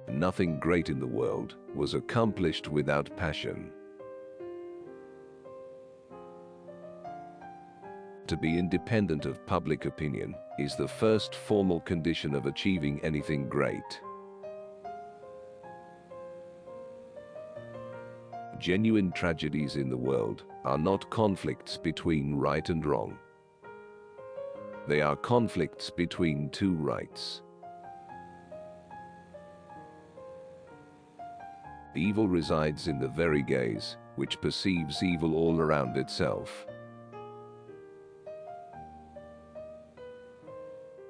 Nothing great in the world was accomplished without passion. To be independent of public opinion is the first formal condition of achieving anything great. Genuine tragedies in the world are not conflicts between right and wrong. They are conflicts between two rights. Evil resides in the very gaze, which perceives evil all around itself.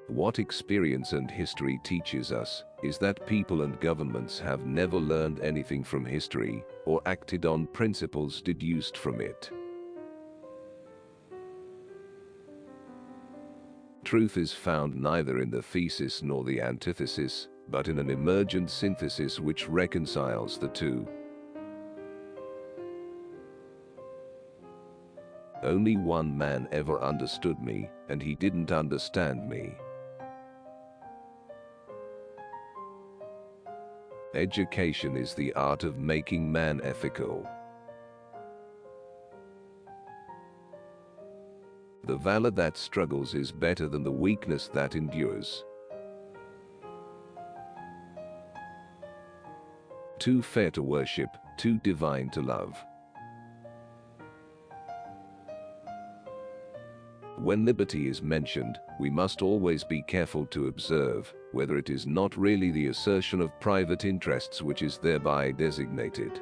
What experience and history teaches us is that people and governments have never learned anything from history or acted on principles deduced from it. Truth is found neither in the thesis nor the antithesis, but in an emergent synthesis which reconciles the two. Only one man ever understood me, and he didn't understand me. Education is the art of making man ethical. The valor that struggles is better than the weakness that endures. Too fair to worship, too divine to love. When liberty is mentioned, we must always be careful to observe whether it is not really the assertion of private interests which is thereby designated.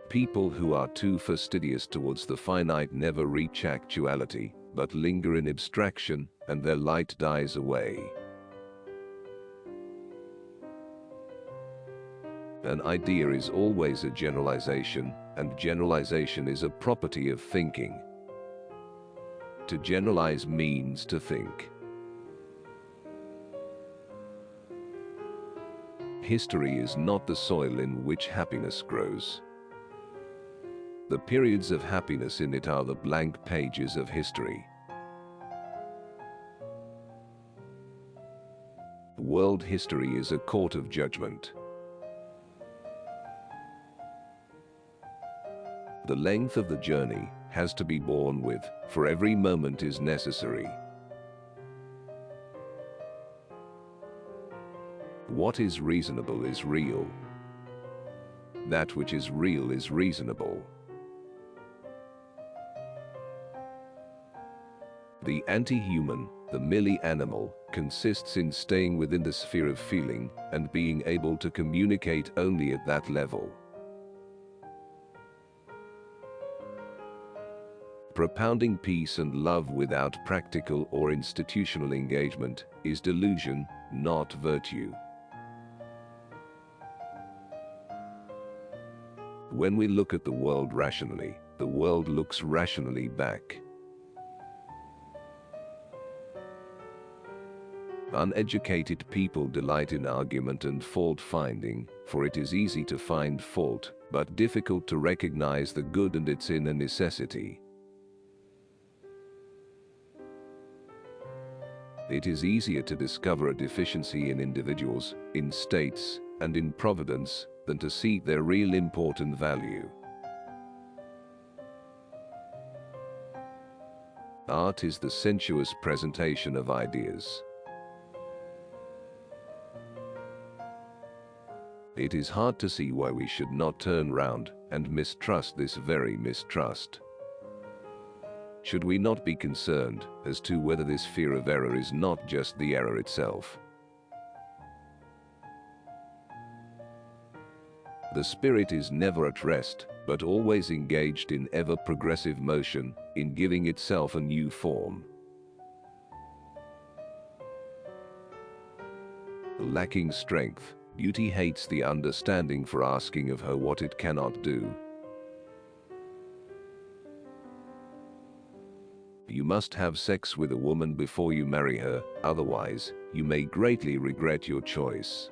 People who are too fastidious towards the finite never reach actuality, but linger in abstraction, and their light dies away. An idea is always a generalization, and generalization is a property of thinking. To generalize means to think. History is not the soil in which happiness grows. The periods of happiness in it are the blank pages of history. World history is a court of judgment. The length of the journey has to be borne with, for every moment is necessary. What is reasonable is real. That which is real is reasonable. The anti-human, the merely animal, consists in staying within the sphere of feeling and being able to communicate only at that level. Propounding peace and love without practical or institutional engagement is delusion, not virtue. When we look at the world rationally, the world looks rationally back. Uneducated people delight in argument and fault-finding, for it is easy to find fault, but difficult to recognize the good and its inner necessity. It is easier to discover a deficiency in individuals, in states, and in providence, than to see their real import and value. Art is the sensuous presentation of ideas. It is hard to see why we should not turn round and mistrust this very mistrust. Should we not be concerned as to whether this fear of error is not just the error itself? The spirit is never at rest, but always engaged in ever-progressive motion, in giving itself a new form. Lacking strength, beauty hates the understanding for asking of her what it cannot do. You must have sex with a woman before you marry her, otherwise, you may greatly regret your choice.